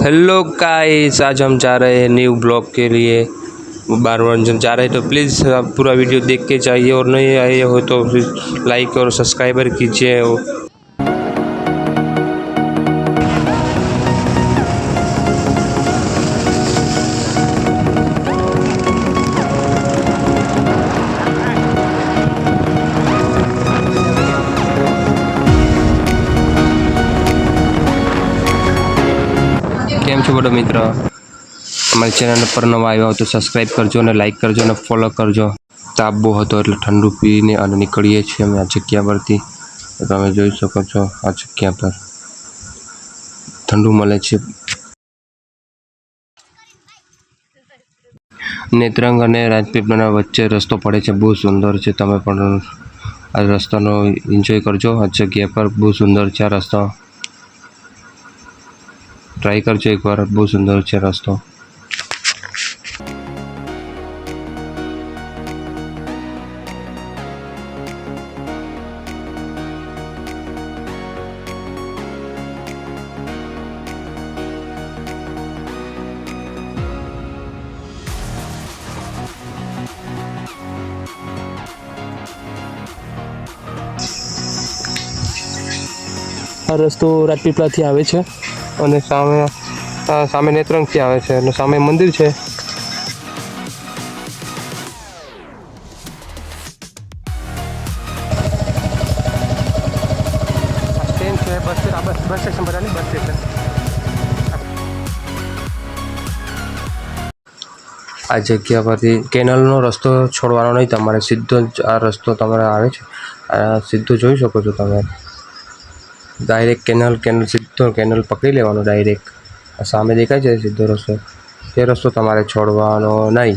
Hello guys, आज हम जा रहे हैं न्यू ब्लॉग के लिए। मनोरंजन जा रहे हैं तो प्लीज़ आप पूरा वीडियो देख के जाइए और नहीं आए हो तो फिर लाइक और सब्सक्राइबर कीजिए। केम छो बड़ो मित्र, अमरी चेनल पर नवा आव्या हो तो सब्सक्राइब करजो ने लाइक करजो ने फॉलो करजो। ताप बहु हतो એટલે ઠંડુ પીને અને નીકળીએ છીએ અમે આ જગ્યા પરથી। તો તમે જોઈ શકો છો આ જગ્યા પર ઠંડુ મળે છે। નેત્રંગ અને રાજપીપળાના વચ્ચે રસ્તો પડે છે, બહુ સુંદર છે। તમે પણ આ રસ્તાનો એન્જોય કરજો। આ જગ્યા પર બહુ સુંદર છે આ રસ્તો, ट्राई करजो एक बार, बहुत सुंदर है रास्ता। આ રસ્તો રાજપીપળાથી આવે છે અને સામે નેત્રંગથી આવે છે અને સામે મંદિર છે। સ્ટેશન છે, બસ સ્ટેશન બરાબર, બસ સ્ટેશન। આ જગ્યા પરથી કેનલનો રસ્તો છોડવાનો નહીં, તમારે સીધો જ આ રસ્તો તમારે આવે છે। આ સીધો જોઈ શકો છો તમે, डायरेक्ट केनल सीधो केनल पकड़ी लेवानो डायरेक्ट। सामे देखाय छे सीधो रस्तो, ते रस्तो तमारे छोड़वानो नहीं।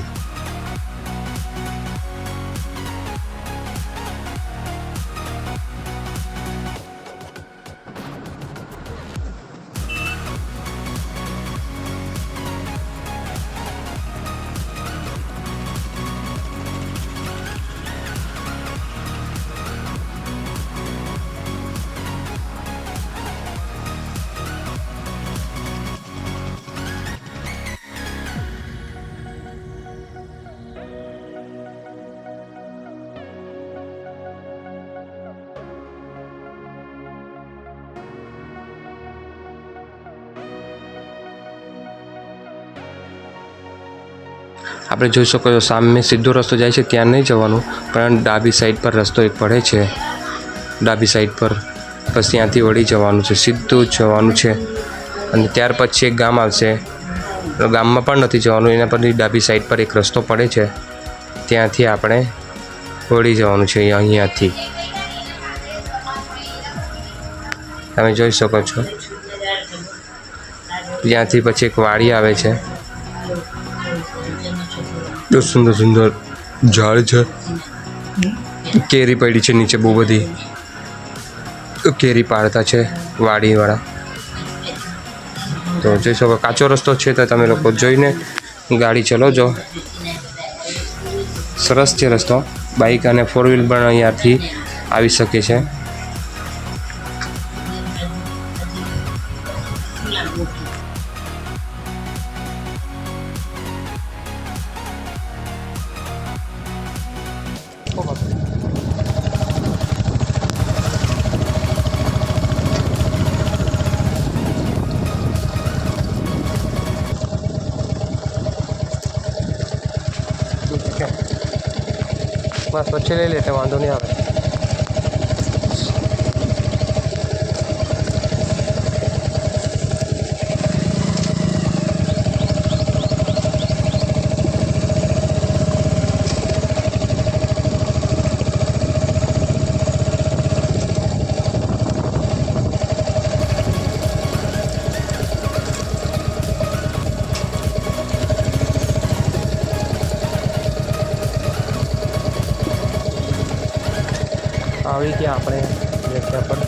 આપણે જોઈ શકો છો સામે સીધો રસ્તો જાય છે, ત્યાં નહીં જવાનું, પણ ડાબી સાઈડ પર રસ્તો એક પડે છે, ડાબી સાઈડ પર બસ ત્યાંથી વળી જવાનું છે, સીધું જ જવાનું છે। અને ત્યાર પછી એક ગામ આવશે, ગામમાં પણ નથી જવાનું, એના પરથી ડાબી સાઈડ પર એક રસ્તો પડે છે, ત્યાંથી આપણે વળી જવાનું છે અહીંયાથી। તમે જોઈ શકો છો ત્યાંથી પછી એક વાડી આવે છે, तो सुंदर सुंदर झाड़ है, केरी पड़ी है नीचे, बहु बधी केरी पाड़ता है वाड़ी वाला। तो जोई सको काचो रस्तो है, तो तमे लोग जोईने गाड़ी चलो जो, सरस है रस्तो। बाइक और 4 व्हील पण अहींयाथी आवी शके छे। बस बच्चे ले लेते, वांधो नहीं आवे। આવી ગયા આપણે જગ્યા પર।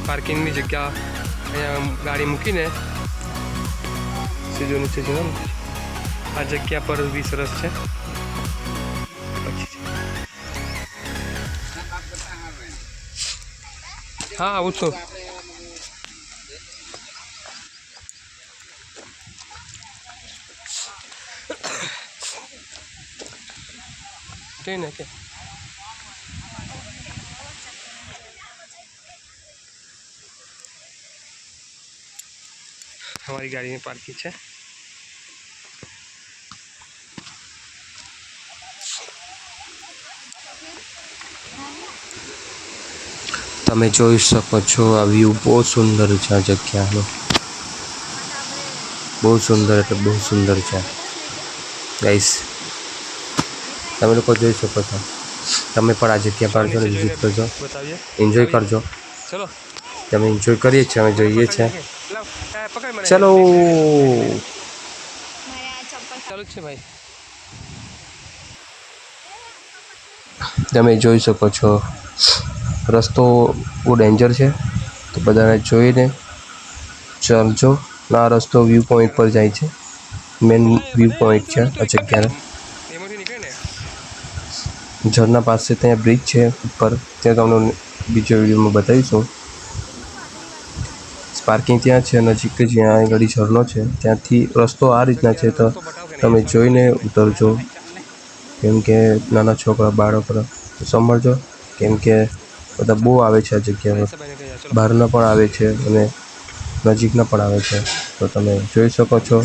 પાર્કિંગની જગ્યા અહીંયા ગાડી મૂકીને સીધું નીચે જવાનું। આ જગ્યા પર બી સરસ છે। હા આવું છું. કઈ ને કે हमारी गाड़ी में पार्किंग है. તમે જોઈ શકો છો આ વ્યૂ બહુ સુંદર છે. આ જગ્યાનો બહુ સુંદર એટલે બહુ સુંદર છે ગાઈસ. તમે લોકો જોઈ શકો છો. તમે પણ આ જગ્યા પર જો વિઝિટ કરજો, એન્જોય કરજો. ચલો તમે એન્જોય કરીએ છીએ, અમે જોઈએ છીએ. ચલો ચાલુ છે ભાઈ. તમે જોઈ શકો છો રસ્તો બહુ ડેન્જર છે, તો બધાને જોઈને ચાલજો. આ રસ્તો વ્યૂ પોઈન્ટ પર જાય છે. મેન વ્યૂ પોઈન્ટ છે આ જગ્યાનો. ઝરના પાસે ત્યાં બ્રિજ છે ઉપર, ત્યાં તમને બીજો વિડીયોમાં બતાવીશું. પાર્કિંગ ત્યાં છે નજીક જ, જ્યાં આગળ ઝરનો છે ત્યાંથી રસ્તો આ રીતના છે. તો તમે જોઈને ઉતરજો, કેમ કે નાના છોકરા બાળકો સમજજો, કેમ કે બધા બહુ આવે છે આ જગ્યા પર. બહારના પણ આવે છે અને નજીકના પણ આવે છે, તો તમે જોઈ શકો છો.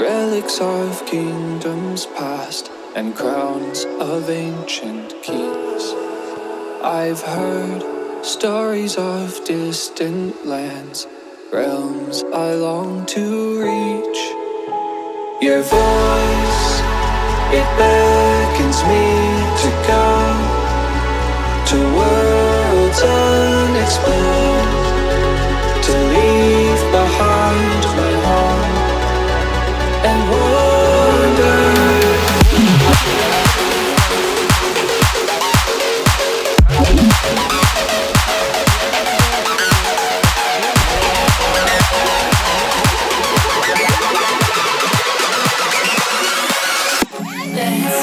Relics of kingdoms past and crowns of ancient kings. I've heard stories of distant lands, realms I long to reach. Your voice, it beckons me to go to worlds unexplored, to leave behind my home and wander. Let's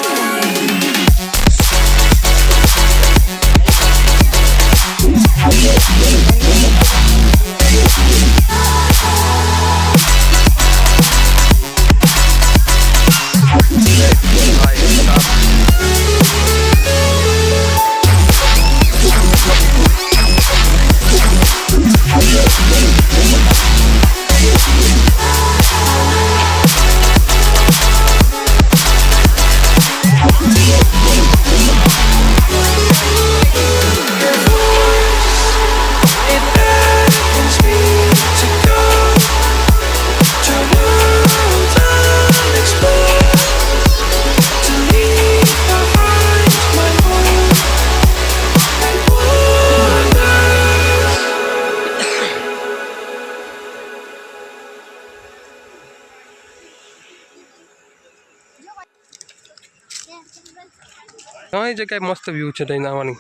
ઘણી જગ્યાએ મસ્ત view છે ત્યાં નાવાની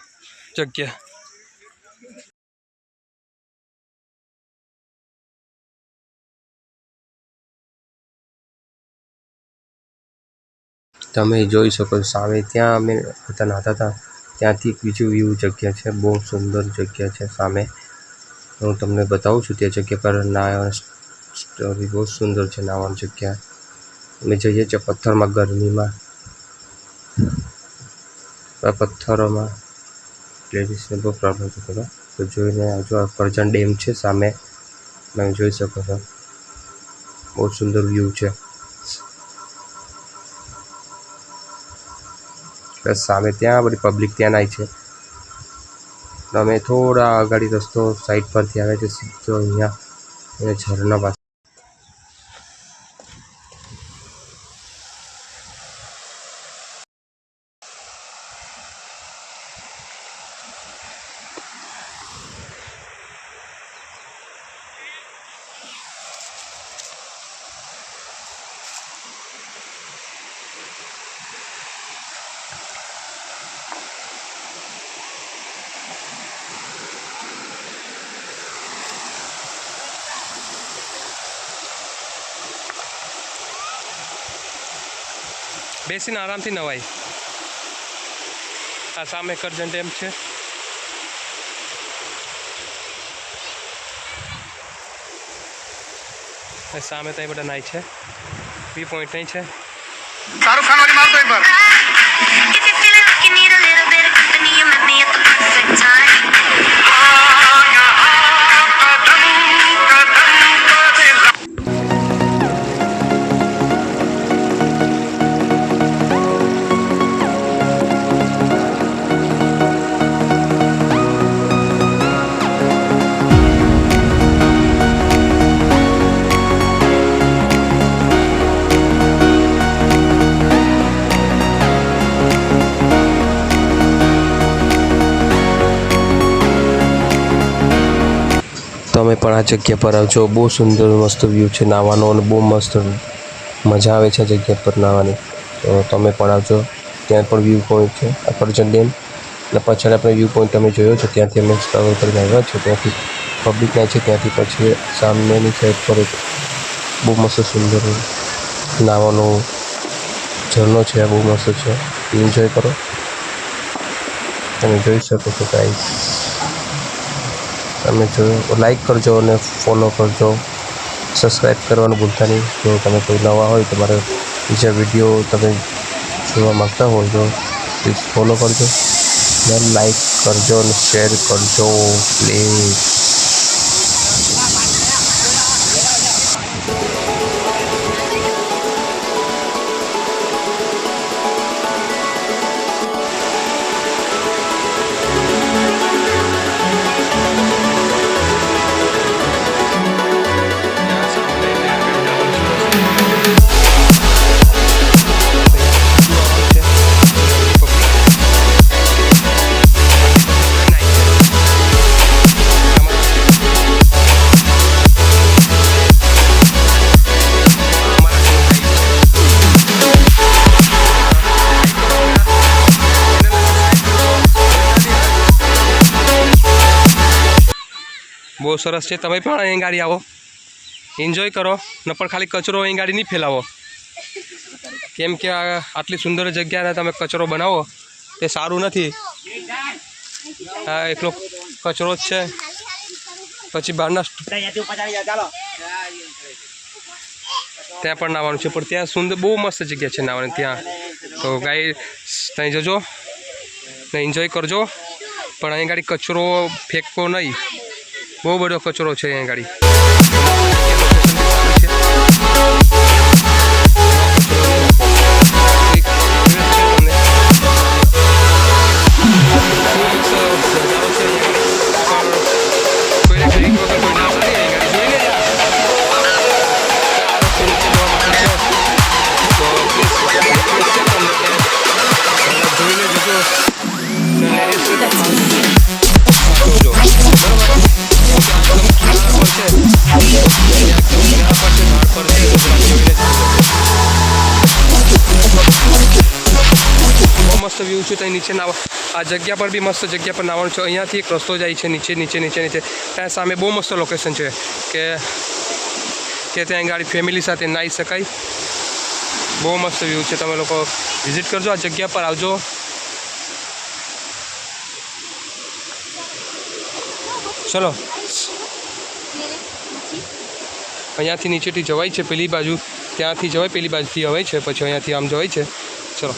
જગ્યા. તમે જોઈ શકો છો સામે ત્યાં અમે હતા નાતા હતા ત્યાંથી બીજું વ્યૂ જગ્યા છે. બહુ સુંદર જગ્યા છે સામે. હું તમને બતાવું છું તે જગ્યા પર ના સ્ટોરી બહુ સુંદર છે નાવાની જગ્યા. અમે જઈએ છીએ પથ્થરમાં ગરમીમાં પથ્થરોમાં લેડીઝને બહુ પ્રોબ્લેમ થતો હતો. તો જોઈને જો કરજણ ડેમ છે સામે તમે જોઈ શકો છો. બહુ સુંદર વ્યૂ છે. પ્લસ સામે ત્યાં બધી પબ્લિક ત્યાં નાય છે. અમે થોડા આગળ રસ્તો સાઈડ પરથી આવે છે સીધો અહીંયા ઝરણા પાસે. બેસીને આરામથી નવાય. આ સામે કરજણ ડેમ છે. સામે ત્યાં બધા નાય છે. વ્યૂ પોઈન્ટ નહીં છે. શાહરુખ ખાન વાળી મારતો એક બાર. તમે પણ આ જગ્યા પર આવજો. બહુ સુંદર મસ્ત વ્યૂ છે નાવાનો અને બહુ મસ્ત મજા આવે છે આ જગ્યા પર નાવાની. તો તમે પણ આવજો. ત્યાં પણ વ્યૂ પોઈન્ટ છે આ કરજણ ડેમ અને પાછળ આપણે વ્યૂ પોઈન્ટ તમે જોયો છો ત્યાંથી અમે ટ્રાવેલ કરીને આવ્યા છો. ત્યાંથી પબ્લિક ત્યાં છે. ત્યાંથી પછી સામેની સાઈડ પર એક બહુ મસ્ત સુંદર નાવાનો ઝરણો છે. બહુ મસ્ત છે. એન્જોય કરો. તમે જોઈ શકો છો ગાઈસ. તમે જોયો લાઈક કરજો અને ફોલો કરજો. સબસ્ક્રાઈબ કરવાનું ભૂલતા નહીં. જો તમે કોઈ નવા હોય તો મારા બીજા વિડીયો તમે જોવા માગતા હોય તો પ્લીઝ ફોલો કરજો અને લાઈક કરજો અને શેર કરજો પ્લીઝ. બહુ સરસ છે. તમે પણ અહીં ગાડી આવો, એન્જોય કરો. ન પણ ખાલી કચરો અહીં ગાડી નહીં ફેલાવો. કેમ કે આટલી સુંદર જગ્યાને તમે કચરો બનાવો તે સારું નથી. હા એકલો કચરો જ છે. પછી બહારના ત્યાં પણ નાવાનું છે. પણ ત્યાં સુંદર બહુ મસ્ત જગ્યા છે નાવાની ત્યાં. તો ગાઈ ત્યાં જજો ને એન્જોય કરજો. પણ અહીં ગાડી કચરો ફેંકવો નહીં. બહુ બધો કચરો છે અહીં ગાડી. Por વ્યૂ છે. ત્યાં નીચે આ જગ્યા પર બી મસ્ત જગ્યા પર નાવાનું છે. અહીંયાથી એક રસ્તો જાય છે નીચે નીચે નીચે નીચે. ત્યાં સામે બહુ મસ્ત લોકેશન છે કે ત્યાં ગાડી ફેમિલી સાથે નાહી શકાય. બહુ મસ્ત વ્યૂ છે. તમે લોકો વિઝિટ કરજો, આ જગ્યા પર આવજો. ચલો, અહીંયાથી નીચેથી જવાય છે પેલી બાજુ, ત્યાંથી જવાય પેલી બાજુથી અવાય છે, પછી અહીંયાથી આમ જવાય છે. ચલો,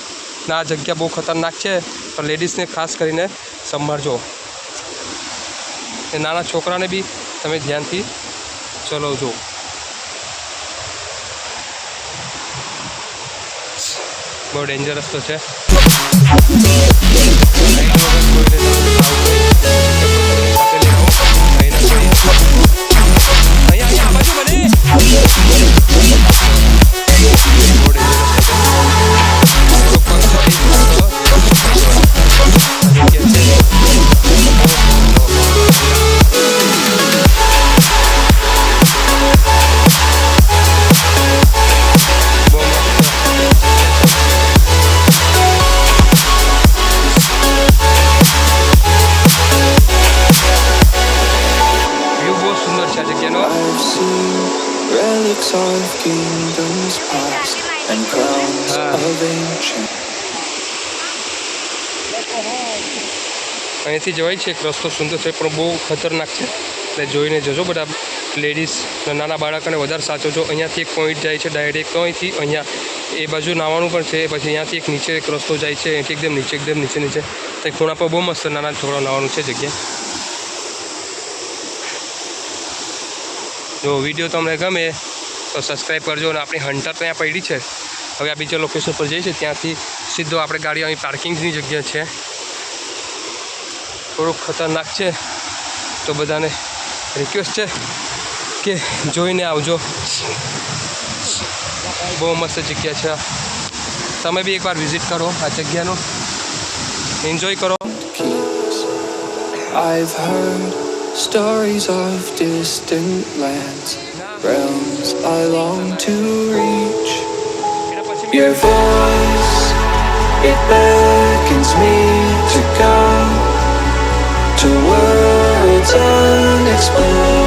ના આ જગ્યા બહુ ખતરનાક છે, પણ લેડીઝને ખાસ કરીને સંભાળજો. એ નાના છોકરાને બી તમે ધ્યાનથી ચલાવજો. બહુ ડેન્જરસ તો છે. Relics of kingdoms past and crowns of ancient. અહીંથી જવાય છે. એક રસ્તો સુંદર છે પણ બહુ ખતરનાક છે, એટલે જોઈને જજો બધા. લેડીઝ નાના બાળકોને વધારે સાચવજો. અહીંયાથી એક પોઈન્ટ જાય છે ડાયરેક્ટ, અહીંથી અહીંયા એ બાજુ નાવાનું પણ છે. પછી અહીંયાથી એક નીચે એક રસ્તો જાય છે, અહીંથી એકદમ નીચે નીચે. તો ખૂણા પર બહુ મસ્ત નાના છોકરાઓ નાવાનું છે જગ્યા. જો વિડીયો તમને ગમે તો સબસ્ક્રાઈબ કરજો. અને આપણી હન્ટર ત્યાં પડી છે. હવે આ બીજા લોકેશન પર જઈએ છીએ, ત્યાંથી સીધો આપણે ગાડી અહીં પાર્કિંગની જગ્યા છે. થોડુંક ખતરનાક છે, તો બધાને રિક્વેસ્ટ છે કે જોઈને આવજો. બહુ મસ્ત જગ્યા છે. તમે બી એકવાર વિઝિટ કરો આ જગ્યાનો, એન્જોય કરો. I've heard stories of distant lands, realms I long to reach. Your voice, it beckons me to go to worlds unexplored.